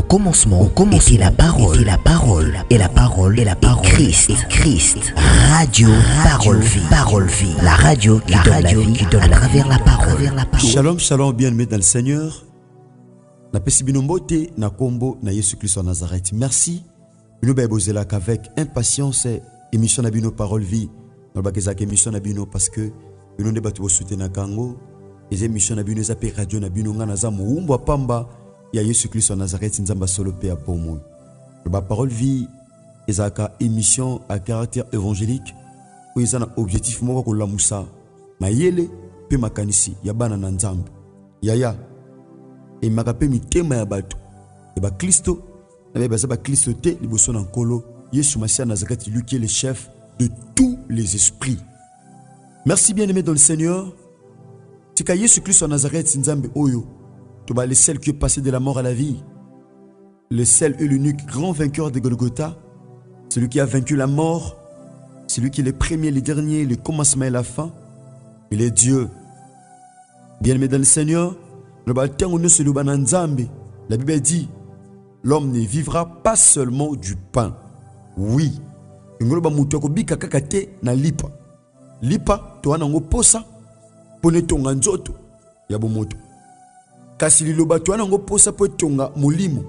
commencement était la parole, et la parole est Christ. Radio Parole Vie, la radio qui donne la vie à travers la parole. Shalom, shalom, bien-aimés dans le Seigneur. Na pesi binombote na kombo na Yesu Christ en Nazareth. Merci. Nous bozela qu'avec impatience émission na bino Parole Vie. Nous bakezaka émission na bino parce que nous ne batu soutenir kango. Les émissions na bino zape radio na bino ngana za muumba pamba ya Yesu Christ en Nazareth nzamba solo pe apomo. La Parole Vie ezaka émission à caractère évangélique où ils ont un objectif moko ko lamusa mayele pe makanisi ya bana na nzambe. Yaya et makape mitema ya bato et ba Kristo na ba Kristo te liboso na nkolo Yesu Masia Nazareth, lui qui est le chef de tous les esprits. Merci bien-aimé dans le Seigneur. Tika Yesu Christ en Nazareth nzambe oyo to ba le seul qui est passé de la mort à la vie, le seul et l'unique grand vainqueur de Golgotha, celui qui a vaincu la mort, celui qui est le premier, le dernier, le commencement et la fin. Il est Dieu. Bien-aimé dans le Seigneur, la Bible dit, l'homme ne vivra pas seulement du pain. Oui. Lipa, to anango posa, pone tonga nzoto, yabomoto. Kasi liloba to anango posa po tonga molimo.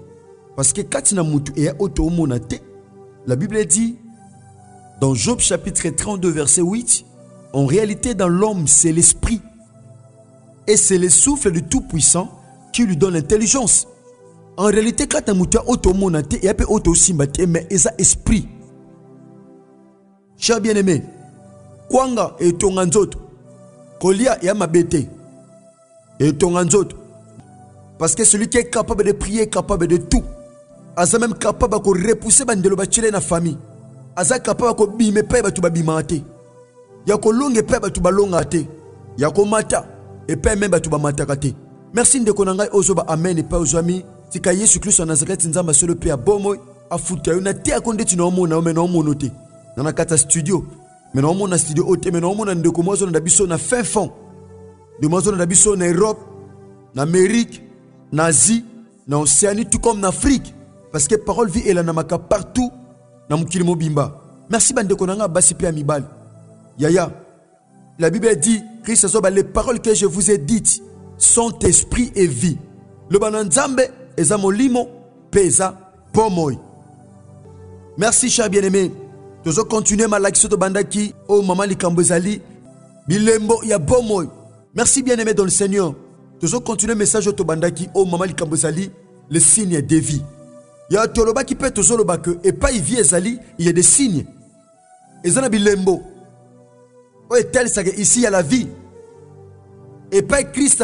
Parce que quand na mutu e auto monate, la Bible dit, dans Job chapitre 32 verset 8, en réalité dans l'homme c'est l'esprit. Et c'est le souffle du Tout-Puissant qui lui donne l'intelligence. En réalité, quand tu as auto-monate, il y a peu auto-simbate, mais il y a esprit. Cher bien-aimé, Kwanga et Tonganzoto, Kolia et Amabete, et Tonganzoto. Parce que celui qui est capable de prier est capable de tout. Aza même capable de repousser bandelo bachile na famille. Aza capable de bime pe batu babimate. Yako longe pe batu balongate. Yako mata. Et pas même batu ba matakate. Merci de konanga ozoba amen et pas ozami. Tika Yesu Christ en Nazareth nzamba solo pe abomo afuta una te akonde tino mona na monote. Na kata studio. Mais non mona studio ote mais non mona ndeko mozo na biso na fin fond. De mozo na biso na Europe, na Amérique, na Asie, na Océanie tout comme en Afrique parce que parole vie elle na maka partout na mukili mobimba. Merci bande konanga basi pe amibali. Yaya. La Bible dit, Christ les paroles que je vous ai dites sont esprit et vie. Le bananzambe eza molimo pesa pomoy. Merci cher bien-aimé. Tozo continuer ma l'action de bandaki o mama likambozali bilembo ya pomoy. Merci bien-aimé dans le Seigneur. Tozo continuer message to bandaki o mama likambozali le signe de vie. Ya toloba ki peut tozo loba que et pas vie ezali, il y a des signes. Ezana bilembo. Ici il y a la vie. Et pas Christ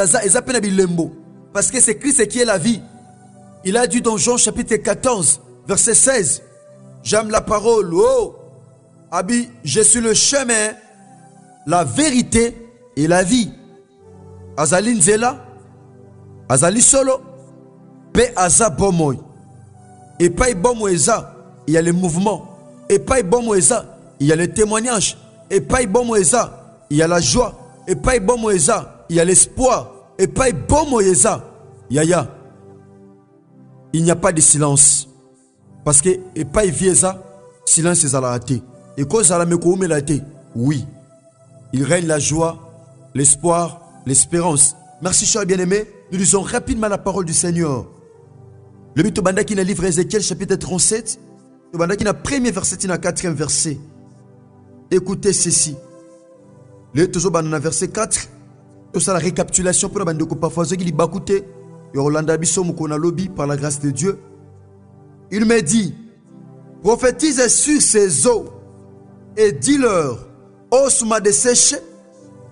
parce que c'est Christ qui est la vie. Il a dit dans Jean chapitre 14 verset 16, j'aime la parole. Oh Abi, je suis le chemin, la vérité et la vie. Azali nzela, azali solo, pe aza bomoy. Et pas bomoyeza, il y a le mouvement. Et pas bomoyeza, il y a le témoignage. Et pas bon moïsa, il y a la joie. Et pas bon moïsa, il y a l'espoir. Et pas bon moïsa, yaya. Il n'y a pas de silence. Parce que et pas vieza, silence est à la hâte. Et quand ça la me koume la hâte, oui. Il règne la joie, l'espoir, l'espérance. Merci cher bien-aimé. Nous lisons rapidement la parole du Seigneur. Le but banda qui na livre Ézéchiel chapitre 37, le banda qui na premier verset, na quatrième verset. Écoutez ceci. Le toujours dans verset 4. Tout ça la récapitulation pour la bande de parfois qui li bakouté et Rolanda biso mukona lobby par la grâce de Dieu. Il me dit, prophétise sur ces eaux et dis-leur, ô souma desséché,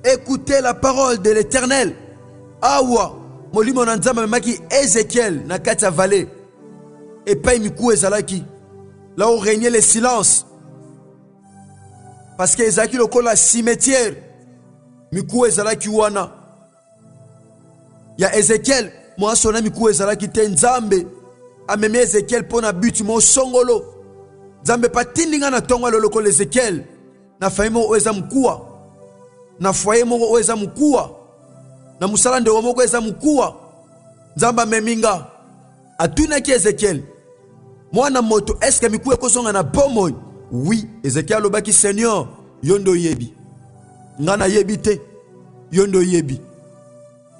écoutez la parole de l'Éternel. Awa molimo nanzama maki Ézéchiel na kati vallée et pas mikou ezalaki. Là où régnait le silence. Parce que ezaki lokola cimetière mikou ezalaki wana ya Ézéchiel moi sona mikou ezalaki te nzambe amemi Ézéchiel pona but mo songolo nzambe patindinga na tongo lokola Ézéchiel na faimo oeza mkuwa na foyer moko oeza mkuwa na musala ndewo moko eza mkuwa nzamba meminga atunaki Ézéchiel, mwana moto, est-ce que miku ekozonga na bomoi? Oui, Ézéchiel alobaki, Seigneur, yondo yebi. Ngana yebi te, yondo yebi.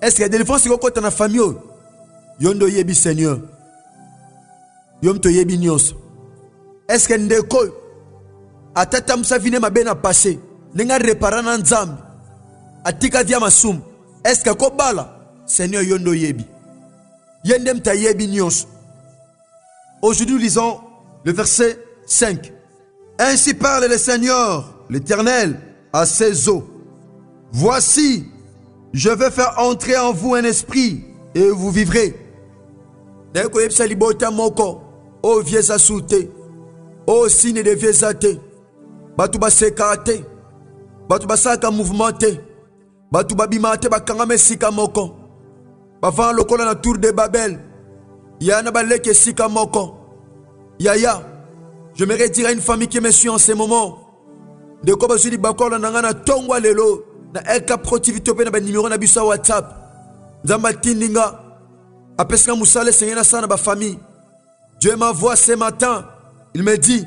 Est-ce que délivrance ekokota na famille? Yondo yebi Seigneur. Yom to yebi nyonso. Est-ce que ndeko atata musa vine mabe na passé nenga repara na nzambe atika via masum? Est-ce que kobala? Seigneur yondo yebi. Yendem ta yebi nyonso. Aujourd'hui, lisons le verset 5. Ainsi parle le Seigneur, l'Éternel, à ses eaux. Voici, je vais faire entrer en vous un esprit et vous vivrez. Deko yebisa libota moko, o vieza soute, o signe de vieza te, batu baseka te, batu basaka mouvement te, batu babima te bakanga mesika moko, bavant lokola na tour de Babel. Yana baleke sika moko. Yaya, j'aimerais dire à une famille qui me suit en ce moment, de quoi bazuli bakola nangana tongwa lelo na eka protivité pe na ba numéro na bisa WhatsApp. Nzamba tindinga apesika musale sengena sana ba famille. Dieu m'envoie ce matin, il me dit,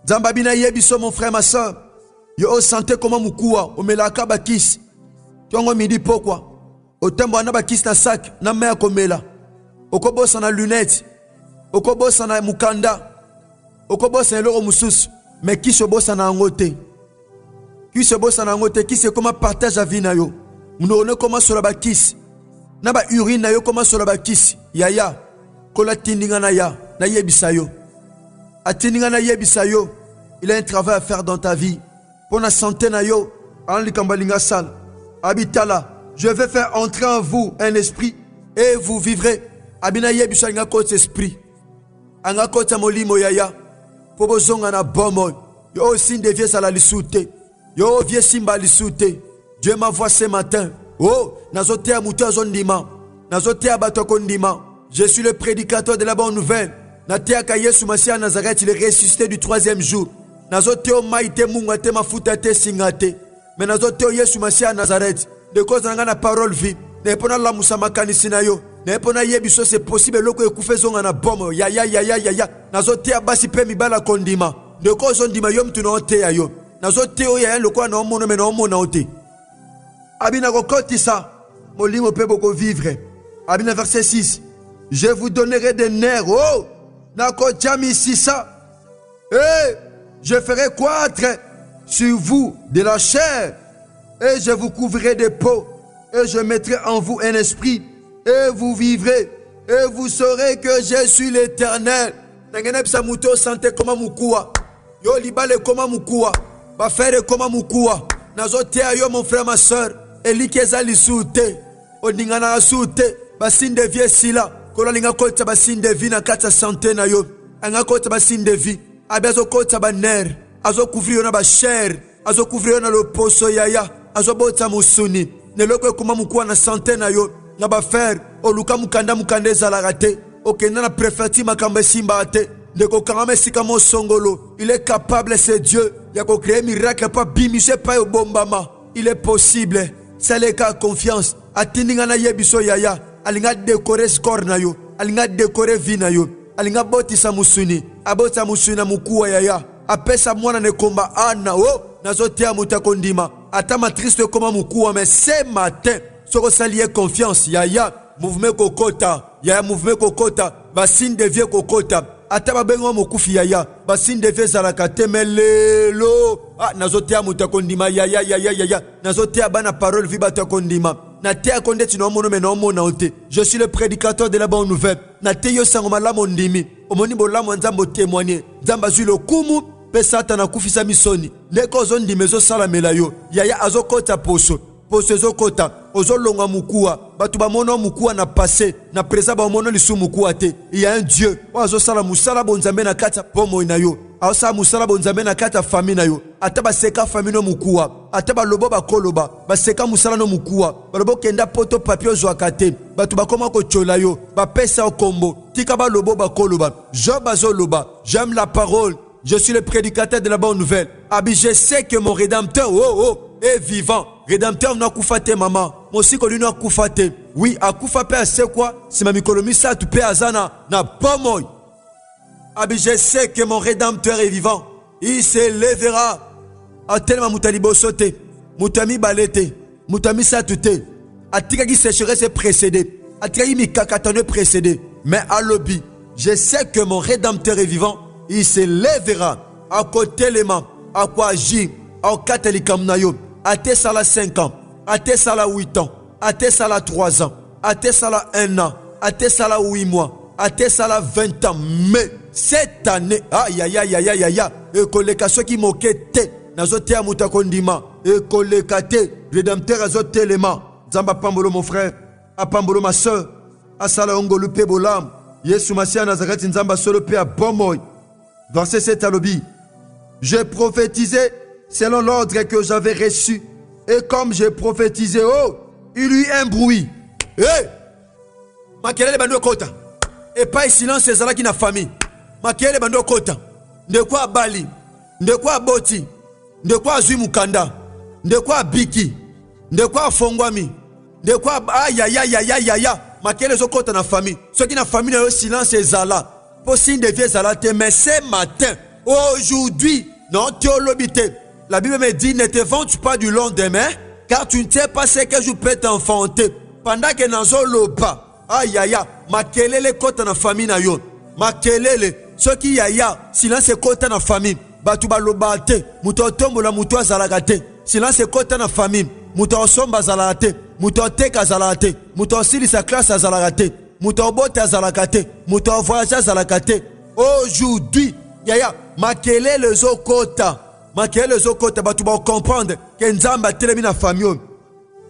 Nzamba bina yebiso mon frère ma soeur, yo santé comment mukua o melaka bakisi. Tongo midi pourquoi? Au tembo na bakisi na sac na mea komela. Okobosa na lunette, okobosa na mukanda, okobosa na loro mususu, mais qui se bossa na ngote? Qui se bossa na ngote? Qui se comment partage la vie na yo? Mouno comment sur la bakisi? Na ba urine na yo comment sur la bakisi? Yaya, kola tindinga na ya, na yebisa yo. Atindinga na yebisa yo. Il a un travail à faire dans ta vie. Pour la santé na yo, en likambalinga sal. Habitala, je vais faire entrer en vous un esprit et vous vivrez. Abina yebisa nga kote esprit. Anga kote molimo yaya. Pobo zonga na bomo. Yo aussi devient à la lissoute. Yo vie simba lissoute. Dieu m'envoie ce matin. Oh, nazote a muto azondima. Nazote a bato kondima. Je suis le prédicateur de la bonne nouvelle. Natea ka Yesu Masia Nazareth, il est ressuscité du 3e jour. Nazote o maite munga te mafuta te singate. Mais nazote o Yesu Masia Nazareth. De cause nanga na parole vie. Ne pona la musamakani sinayo. Ne pona yebiso c'est possible loko ekufe zonga na bomo. Ya. Nazote a basi pe mibala kondima. De cause ondima yom tu no te ayo. Nazote o ya loko na omono me na omona ote. Abina kokoti sa. Molimo pe boko vivre. Abina verset 6. Je vous donnerai des nerfs. Oh! Nako jami sisa. Je ferai croître sur vous de la chair. Et je vous couvrirai de peau. Et je mettrai en vous un esprit. Et vous vivrez. Et vous saurez que je suis l'Éternel. Nangenepsa muto sante koma mukua. Yo libale koma mukua. Bafere koma mukua. Nazote ayo mon frère ma soeur. Elikeza lisute. Odingana asute. Basinde vie sila. Kola linga kota basinde vi na kata santé na yo. Anga kota basinde vi. Abezo kota ba ner. Azo couvrir na ba chair. Azo couvrir na lo poso yaya. Azo bota musuni. Neloko kuma mukua na santé na yo. Na ba faire. Oluka mukanda mukandeza la rate. Okenda na préfeti makambe simba ate. Ndeko kangame sika mo songolo. Il est capable, c'est Dieu. Yako créer miracle pas bimise pas au bombama. Il est possible. C'est le cas confiance. Atindinga na yebiso yaya. Alinga décorer score na yo. Alinga décorer vie na yo. Alinga botisa musuni. Abota musuni na mukua yaya. Apesa mwana ne komba ana oh. Nazotea mutakondima. Atama triste koma mukua mais ce matin. Soko salier confiance yaya. Mouvement kokota. Yaya mouvement kokota. Basine devient kokota. Ataba bengo mokufi yaya. Basine devient zarakate melelo. Ah nazotea mutakondima yaya. Nazotea bana parole vi batakondima. Je suis le prédicateur de la bonne nouvelle. Nateyo sangoma mondimi. Omoni bolamo nzambo témoigner. Nzamba zui kumu pe satana kufisa misoni. Ndeko zondi mezo sala melayo. Yaya azokota poso. Poso zokota. Ozolonga mukua. Batu ba mono mukua na passé. Na presa ba mono lisu mukua te. Il y a un Dieu. Ozo sala musala bonzambe na kata pomo inayo. Aosa musala bonzambe na kata famille na yo. Ataba seka famille no mukua. Ataba lobo ba koloba. Ba seka musala no mukua. Ba lobo kenda poto papio zwakate. Batu ba koma ko chola yo. Ba pesa o kombo. Tika ba lobo ba koloba. Job azoloba. J'aime la parole. Je suis le prédicateur de la bonne nouvelle. Abi je sais que mon rédempteur est vivant. Rédempteur n'a koufate maman. Mosiko lui n'a koufate. oui akufa pe asekwa sima mikolo misatu pe azana na bomoi. Abi je sais que mon rédempteur est vivant, il se lèvera. Atelema mutali bosote mutami balete mutami satute atika qui sécheresse précédé atika qui mikakatane précédé mais à lobby je sais que mon rédempteur est vivant, il se lèvera. À côté les mains à quoi agir au katelikam nayo à tesala 5 ans à tesala 8 ans à tesala 3 ans à tesala 1 an à tesala 8 mois à tesala 20 ans mais cette année aïe aïe aïe aïe aïe aïe et koleka ceux qui moquette nazotea mutakondima et kolekate rédempteur azotelema zamba pambolo mon frère apambolo ma soeur asala ongolu pe bolam Yesu Masia Nazareth nzamba solo pe abomoy. Verset 7 à l'obi. J'ai prophétisé selon l'ordre que j'avais reçu et comme j'ai prophétisé, oh, il y eut un bruit. Hey! Makelele bando kota. Et pas silence ezala ki na famille. Makelele bando kota. De quoi bali, de quoi boti, de quoi zui mukanda, de quoi biki, de quoi fongwami, de quoi aïe aïe aïe aïe aïe aïe. Makelele zo kota na famille. Ceux qui na famille na silence ezala. Possible de vieux zalate mais ce matin, aujourd'hui, non théolobité. La Bible me dit ne te vante pas du lendemain car tu ne sais pas ce que je peux t'enfanter. Pendant que nazo loba. Aïe aïe aïe. Makelele kota na famille na yo. Makelele ceux qui yaya silence kota na famille. Batu baloba te. Muto tombola muto azalaka te. Silence kota na famille. Muto osomba azalaka te. Muto teka azalaka te. Muto silisa classe azalaka te. Muto bote azalaka te. Muto voyage azalaka te. Aujourd'hui, yaya makelele zo kota. Makelele zo kota batu ba comprendre que nzamba telemi na famille.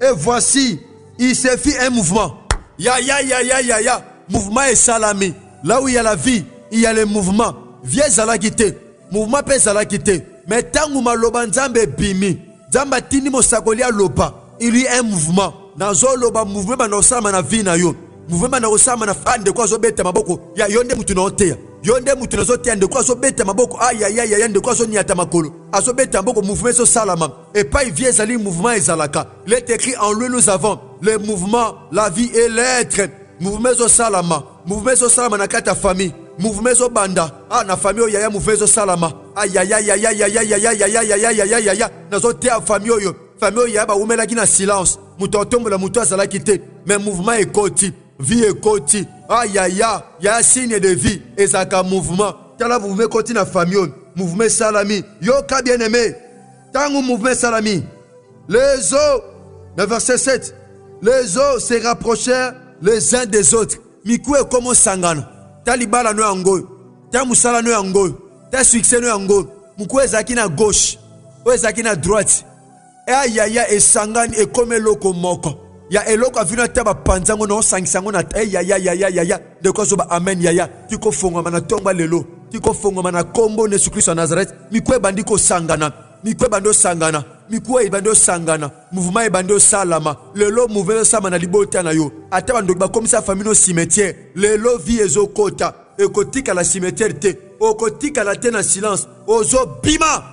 Et voici, il se fit un mouvement. Ya ya ya ya ya ya. Mouvement est salami. Là où il y a la vie, il y a le mouvement. Viens zalakite. Mouvement pe zalakite. Mais tangu maloba nzambe bimi. Nzamba tini mosakolia loba. Il y a un mouvement. Nazo loba mouvement banosama na vie na yo. Mouvement banosama na fande kwa zo beta maboko. Ya yonde mutu na otea. Yonde mutu na zo tea de kwa zo beta maboko. Aïe aïe aïe aïe de kwa zo niata makolo. Azo beta maboko mouvement so salama. Et pas il vient zali mouvement ezalaka. Il est écrit en lui nous avons le mouvement, la vie et l'être. Mouvement so salama. Mouvement so salama na kata famille. Mouvement so banda. Ah na famille yaya mouvement so salama. Aïe aïe aïe aïe aïe aïe aïe aïe aïe aïe aïe aïe aïe aïe. Nazo tea famille yo. Famille yaya ba umela kina silence. Mutotombo la muto azala kite. Mais mouvement est koti. Vie est koti. Aïe aïe aïe. Y'a un signe de vie. Et ça ka mouvement. Tala mouvement koti na famille. Mouvement salami. Yo ka bien aimé. Tango mouvement salami. Les eaux. Le verset 7. Les eaux se rapprochèrent les uns des autres. Mikou est comme sangana. Talibala no ango. Ta musala no ango. Ta succès no ango. Mikou est zaki na gauche. Ou est zaki na droite. Et aïe aïe aïe et sangane et comme loko moko. Ya eloko avina taba panzango no sangisango na aïe aïe aïe aïe aïe de quoi soba amen yaya. Tiko fongo mana tomba lelo. Tiko fongo mana kombo ne Christ en Nazareth. Mikou bandiko sangana. Mikou bando sangana. Mikou bando sangana. Mouvement bando salama. Lelo mouvement sama na libota na yo. Ata bando ba comme ça famille no cimetière. Lelo vie ezo kota. Ekotika la cimetière te. Okotika la te na silence. Ozo bima.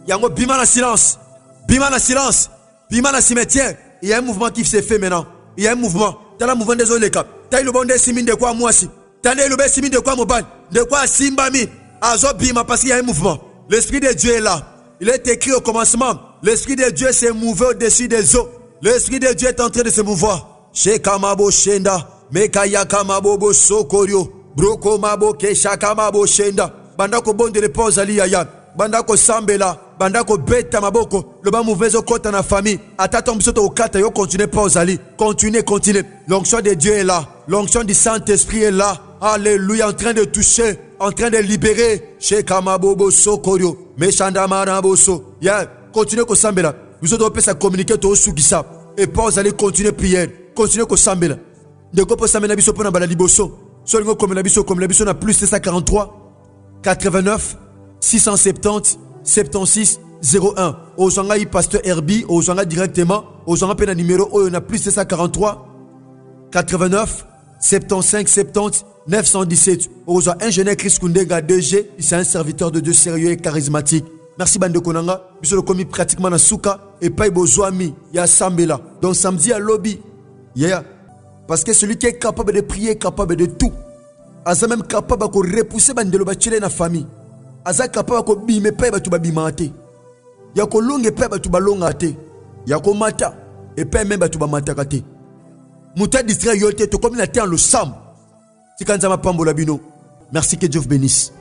Yango bima na silence. Bima na silence. Bima na cimetière. Il y a un mouvement qui se fait maintenant. Il y a un mouvement. T'as le mouvement des oleka. T'as le bon des simin de quoi moi si. T'as le bon simin de quoi mobile. De quoi simbami. Azo bima parce qu'il y a un mouvement. L'esprit de Dieu est là. Il est écrit au commencement. L'esprit de Dieu s'est mouvé au-dessus des eaux. L'esprit de Dieu est en train de se mouvoir. Shekamabo shenda. Mekaya kamabo sokorio. Broko mabo kesha kamabo shenda. Bandako bon de repose ali yaya. Bandako sambela. Bandako beta maboko. Le bas mouvement zo kota na famille. Ata tombe soto okata yo continue pause ali. Continuez. L'onction de Dieu est là. L'onction du Saint-Esprit est là. Alléluia, en train de toucher, en train de libérer. Shekamabobo sokorio. Meshanda maraboso. Ya, continuez ko sambela. Vous autres peut ça communiquer to sugisa. Et pause ali continuer prière. Continuez ko sambela. De ko po sambela biso pona bala liboso. Seulement comme la biso na plus 743 89 670 76 01. Aux gens pasteur Herbie, aux gens directement, aux gens pena numéro on a plus 743 89 75 70 917. Aux gens ingénieur Chris Kundega 2G, c'est un serviteur de Dieu sérieux et charismatique. Merci bande konanga, biso le commis pratiquement na souka et pas besoin mi ya sambela. Donc samedi à lobby. Yeah. Parce que celui qui est capable de prier est capable de tout. Aza même capable de repousser bandelo bachele na famille. Aza capable de bime pe batu babimate. Ya ko longe pe batu balonga te. Ya ko mata et pe même batu bamata kate. Muta distrait yote to comme la terre le sam. Tikanza pambola bino. Merci, que Dieu vous bénisse.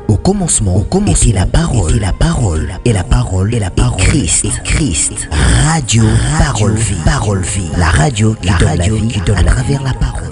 Au commencement était la parole, et la parole, et la parole, et la parole, Christ. Radio, parole vie, la radio qui donne la vie à travers la parole.